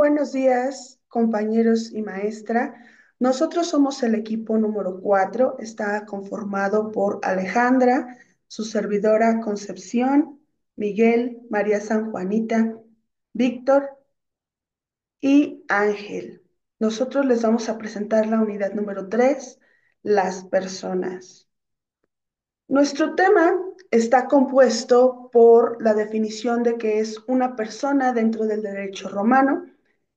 Buenos días, compañeros y maestra. Nosotros somos el equipo número 4. Está conformado por Alejandra, su servidora Concepción, Miguel, María San Juanita, Víctor y Ángel. Nosotros les vamos a presentar la unidad número 3, las personas. Nuestro tema está compuesto por la definición de qué es una persona dentro del derecho romano.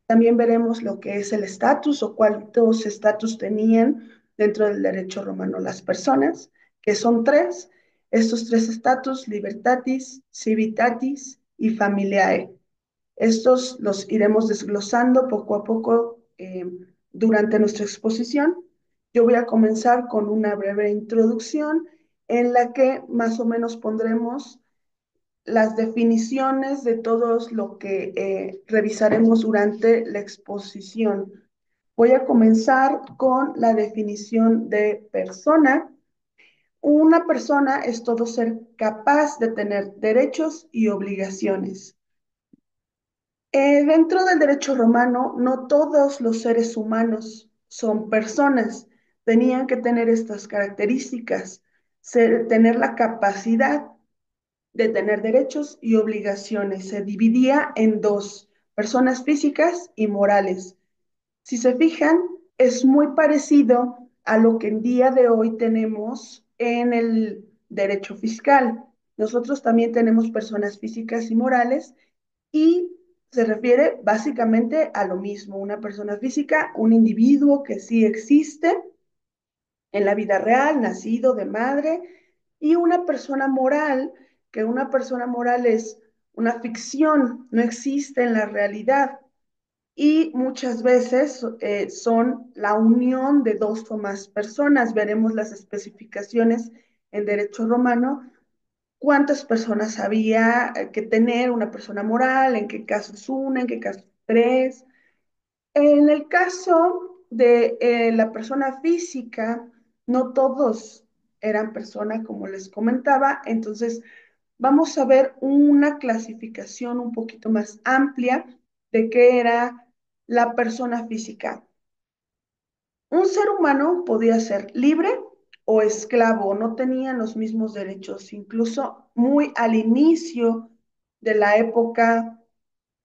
También veremos lo que es el estatus o cuántos estatus tenían dentro del derecho romano las personas, que son tres. Estos tres estatus: libertatis, civitatis y familiae. Estos los iremos desglosando poco a poco durante nuestra exposición. Yo voy a comenzar con una breve introducción en la que más o menos pondremos las definiciones de todos lo que revisaremos durante la exposición. Voy a comenzar con la definición de persona. Una persona es todo ser capaz de tener derechos y obligaciones. Dentro del derecho romano, no todos los seres humanos son personas. Tenían que tener estas características, tener la capacidad de tener derechos y obligaciones. Se dividía en dos: personas físicas y morales. Si se fijan, es muy parecido a lo que en día de hoy tenemos en el derecho fiscal. Nosotros también tenemos personas físicas y morales y se refiere básicamente a lo mismo: una persona física, un individuo que sí existe en la vida real, nacido de madre, y una persona moral, que una persona moral es una ficción, no existe en la realidad, y muchas veces son la unión de dos o más personas. Veremos las especificaciones en derecho romano, cuántas personas había que tener una persona moral, en qué casos una, en qué casos tres. En el caso de la persona física, no todos eran personas, como les comentaba. Entonces vamos a ver una clasificación un poquito más amplia de qué era la persona física. Un ser humano podía ser libre o esclavo, no tenían los mismos derechos. Incluso muy al inicio de la época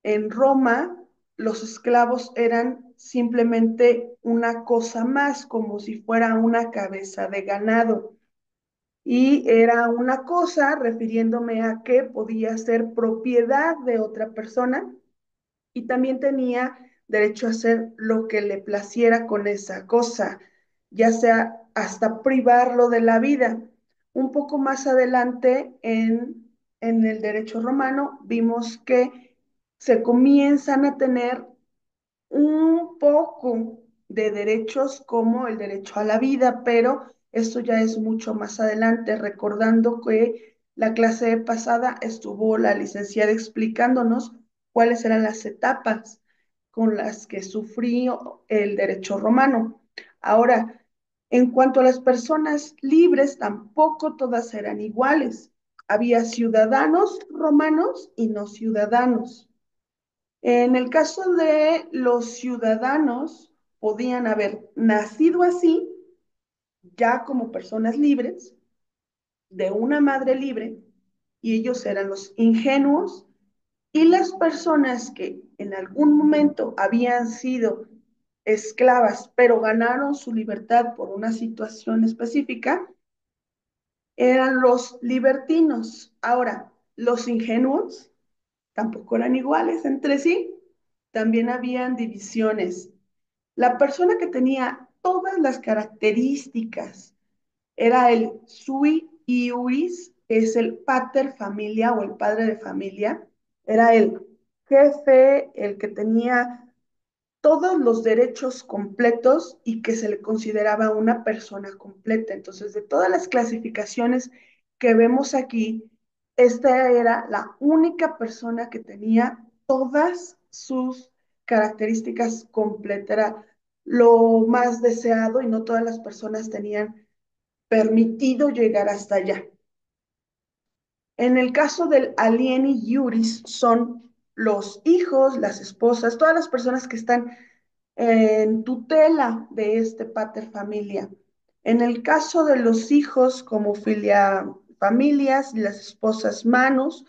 en Roma, los esclavos eran simplemente una cosa más, como si fuera una cabeza de ganado. Y era una cosa refiriéndome a que podía ser propiedad de otra persona y también tenía derecho a hacer lo que le placiera con esa cosa, ya sea hasta privarlo de la vida. Un poco más adelante en el derecho romano vimos que se comienzan a tener un poco de derechos como el derecho a la vida, pero esto ya es mucho más adelante, recordando que la clase pasada estuvo la licenciada explicándonos cuáles eran las etapas con las que sufrió el derecho romano. Ahora, en cuanto a las personas libres, tampoco todas eran iguales. Había ciudadanos romanos y no ciudadanos. En el caso de los ciudadanos, podían haber nacido así, ya como personas libres, de una madre libre, y ellos eran los ingenuos, y las personas que en algún momento habían sido esclavas, pero ganaron su libertad por una situación específica, eran los libertinos. Ahora, los ingenuos tampoco eran iguales entre sí, también habían divisiones. La persona que tenía todas las características era el sui iuris, que es el pater familia o el padre de familia. Era el jefe, el que tenía todos los derechos completos y que se le consideraba una persona completa. Entonces, de todas las clasificaciones que vemos aquí, esta era la única persona que tenía todas sus características completas. Era lo más deseado y no todas las personas tenían permitido llegar hasta allá. En el caso del alieni iuris son los hijos, las esposas, todas las personas que están en tutela de este pater familia. En el caso de los hijos como filia familias y las esposas manos,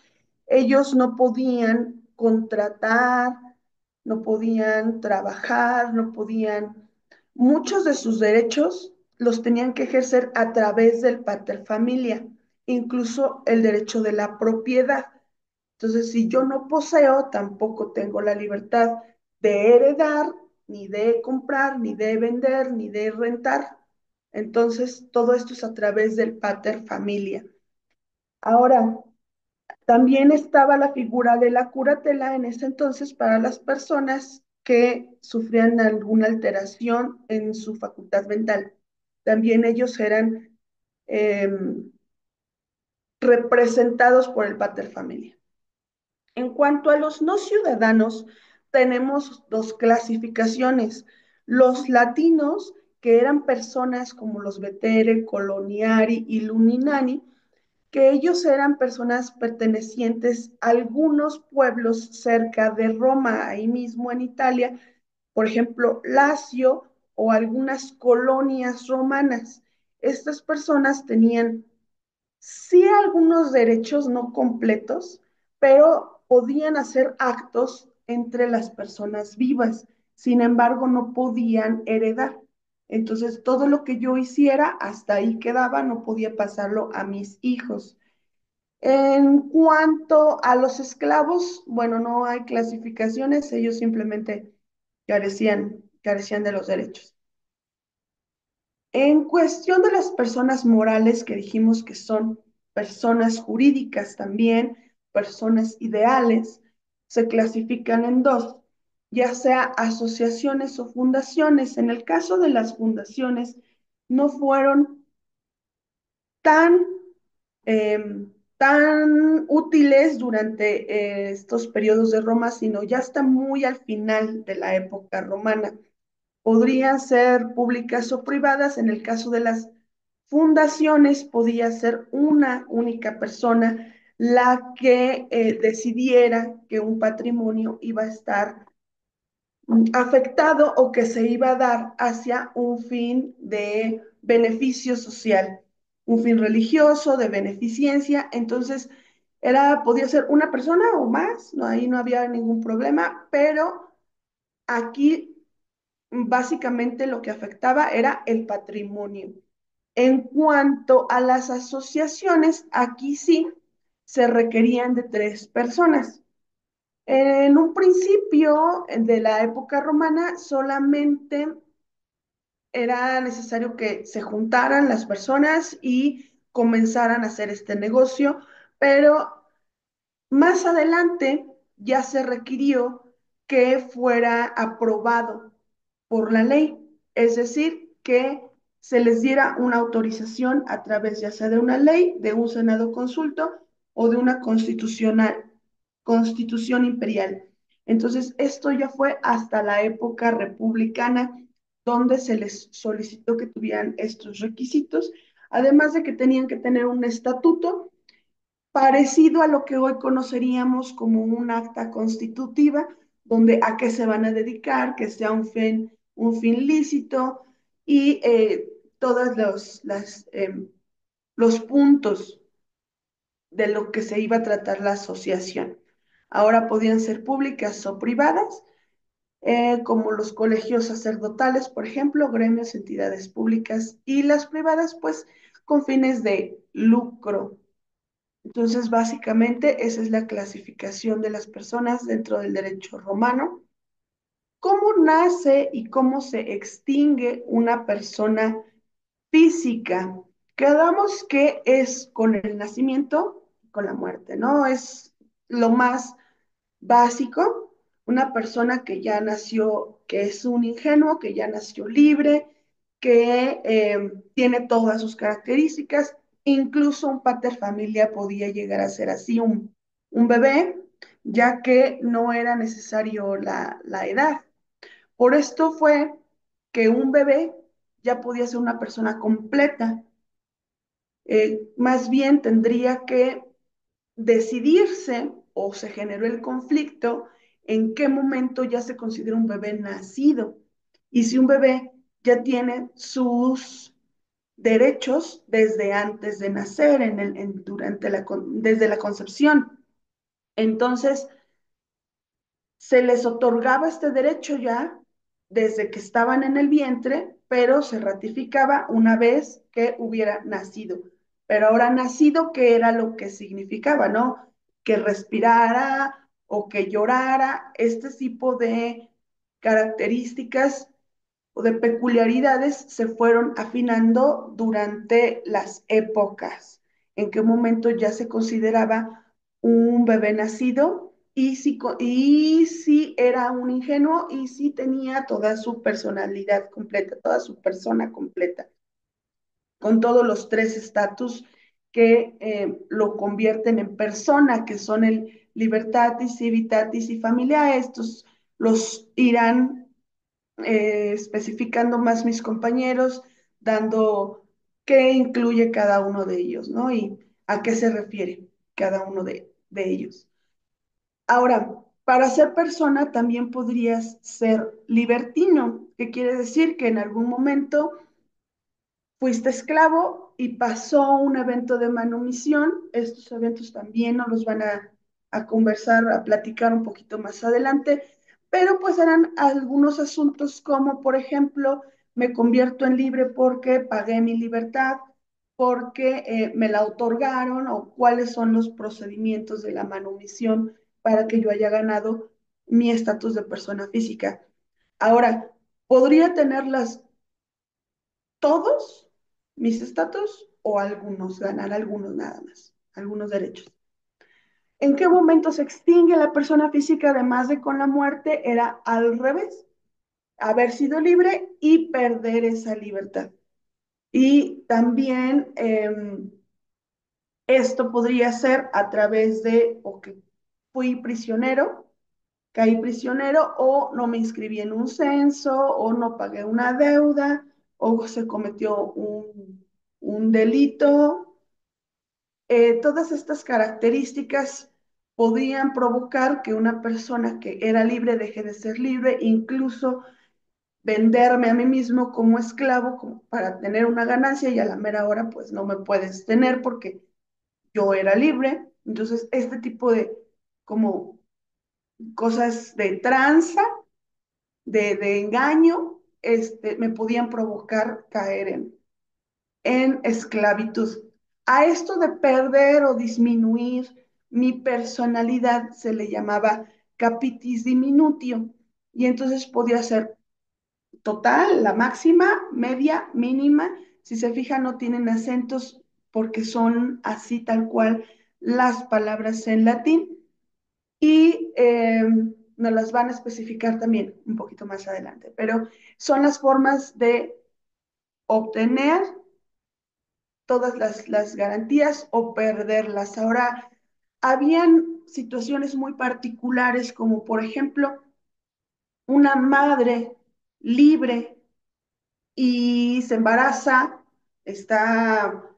ellos no podían contratar, no podían trabajar, no podían, muchos de sus derechos los tenían que ejercer a través del pater familia, incluso el derecho de la propiedad. Entonces, si yo no poseo, tampoco tengo la libertad de heredar, ni de comprar, ni de vender, ni de rentar. Entonces, todo esto es a través del pater familia. Ahora, también estaba la figura de la curatela en ese entonces para las personas que sufrían alguna alteración en su facultad mental. También ellos eran eh, representados por el pater familia. En cuanto a los no ciudadanos, tenemos dos clasificaciones. Los latinos, que eran personas como los Vetere, Coloniari y Luninani, que ellos eran personas pertenecientes a algunos pueblos cerca de Roma, ahí mismo en Italia, por ejemplo, Lacio o algunas colonias romanas. Estas personas tenían sí algunos derechos no completos, pero podían hacer actos entre las personas vivas. Sin embargo, no podían heredar. Entonces, todo lo que yo hiciera, hasta ahí quedaba, no podía pasarlo a mis hijos. En cuanto a los esclavos, bueno, no hay clasificaciones, ellos simplemente carecían de los derechos. En cuestión de las personas morales, que dijimos que son personas jurídicas también, personas ideales, se clasifican en dos, ya sea asociaciones o fundaciones. En el caso de las fundaciones, no fueron tan, tan útiles durante estos periodos de Roma, sino ya está muy al final de la época romana. Podrían ser públicas o privadas. En el caso de las fundaciones, podía ser una única persona la que decidiera que un patrimonio iba a estar afectado o que se iba a dar hacia un fin de beneficio social, un fin religioso, de beneficencia. Entonces, podía ser una persona o más, no, ahí no había ningún problema, pero aquí básicamente lo que afectaba era el patrimonio. En cuanto a las asociaciones, aquí sí se requerían de tres personas. En un principio de la época romana solamente era necesario que se juntaran las personas y comenzaran a hacer este negocio, pero más adelante ya se requirió que fuera aprobado por la ley, es decir, que se les diera una autorización a través ya sea de una ley, de un senado consulto o de una constitución imperial. Entonces, esto ya fue hasta la época republicana, donde se les solicitó que tuvieran estos requisitos, además de que tenían que tener un estatuto parecido a lo que hoy conoceríamos como un acta constitutiva, donde a qué se van a dedicar, que sea un fin lícito y todos los puntos de lo que se iba a tratar la asociación. Ahora podían ser públicas o privadas, como los colegios sacerdotales, por ejemplo, gremios, entidades públicas y las privadas, pues con fines de lucro. Entonces, básicamente, esa es la clasificación de las personas dentro del derecho romano. ¿Cómo nace y cómo se extingue una persona física? Quedamos que es con el nacimiento y con la muerte, ¿no? Es lo más básico, una persona que ya nació, que es un ingenuo, que ya nació libre, que tiene todas sus características, incluso un pater familia podía llegar a ser así, un bebé, ya que no era necesario la edad. Por esto fue que un bebé ya podía ser una persona completa. Más bien tendría que decidirse o se generó el conflicto en qué momento ya se considera un bebé nacido y si un bebé ya tiene sus derechos desde antes de nacer, desde la concepción. Entonces, se les otorgaba este derecho ya desde que estaban en el vientre, pero se ratificaba una vez que hubiera nacido. Pero ahora nacido, ¿qué era lo que significaba, no? Que respirara o que llorara, este tipo de características o de peculiaridades se fueron afinando durante las épocas. En qué momento ya se consideraba un bebé nacido y si era un ingenuo y si tenía toda su personalidad completa, toda su persona completa, con todos los tres estatus que lo convierten en persona, que son el libertatis, civitatis y familia. Estos los irán especificando más mis compañeros, dando qué incluye cada uno de ellos, ¿no? Y a qué se refiere cada uno de ellos. Ahora, para ser persona también podrías ser libertino, que quiere decir que en algún momento fuiste esclavo y pasó un evento de manumisión. Estos eventos también nos los van a conversar, a platicar un poquito más adelante, pero pues eran algunos asuntos como, por ejemplo, me convierto en libre porque pagué mi libertad, porque me la otorgaron o cuáles son los procedimientos de la manumisión para que yo haya ganado mi estatus de persona física. Ahora, podría tenerlas todos mis estatus o algunos, ganar algunos nada más, algunos derechos. ¿En qué momento se extingue la persona física además de con la muerte? Era al revés, haber sido libre y perder esa libertad. Y también esto podría ser a través de o que fui prisionero, caí prisionero o no me inscribí en un censo o no pagué una deuda o se cometió un delito. Todas estas características podían provocar que una persona que era libre deje de ser libre, incluso venderme a mí mismo como esclavo como para tener una ganancia y a la mera hora pues no me puedes tener porque yo era libre. Entonces, este tipo de como cosas de tranza, de engaño, me podían provocar caer en esclavitud. A esto de perder o disminuir mi personalidad se le llamaba capitis diminutio y entonces podía ser total, la máxima, media, mínima. Si se fijan, no tienen acentos porque son así tal cual las palabras en latín y nos las van a especificar también un poquito más adelante, pero son las formas de obtener todas las garantías o perderlas. Ahora, habían situaciones muy particulares como por ejemplo una madre libre y se embaraza, está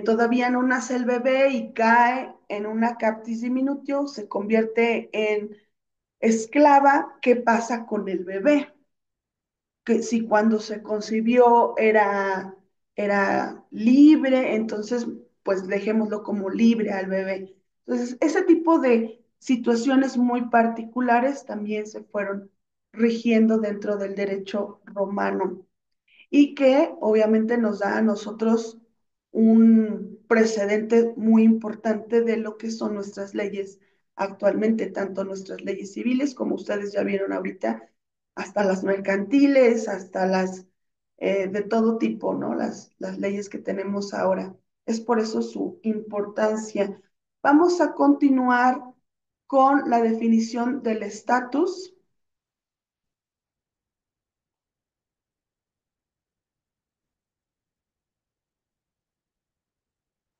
todavía no nace el bebé y cae en una captis diminutio, se convierte en esclava. ¿Qué pasa con el bebé? Que si cuando se concibió era libre, entonces pues dejémoslo como libre al bebé. Entonces, ese tipo de situaciones muy particulares también se fueron rigiendo dentro del derecho romano y que obviamente nos da a nosotros un precedente muy importante de lo que son nuestras leyes actualmente, tanto nuestras leyes civiles, como ustedes ya vieron ahorita, hasta las mercantiles, hasta las de todo tipo, ¿no? Las leyes que tenemos ahora. Es por eso su importancia. Vamos a continuar con la definición del estatus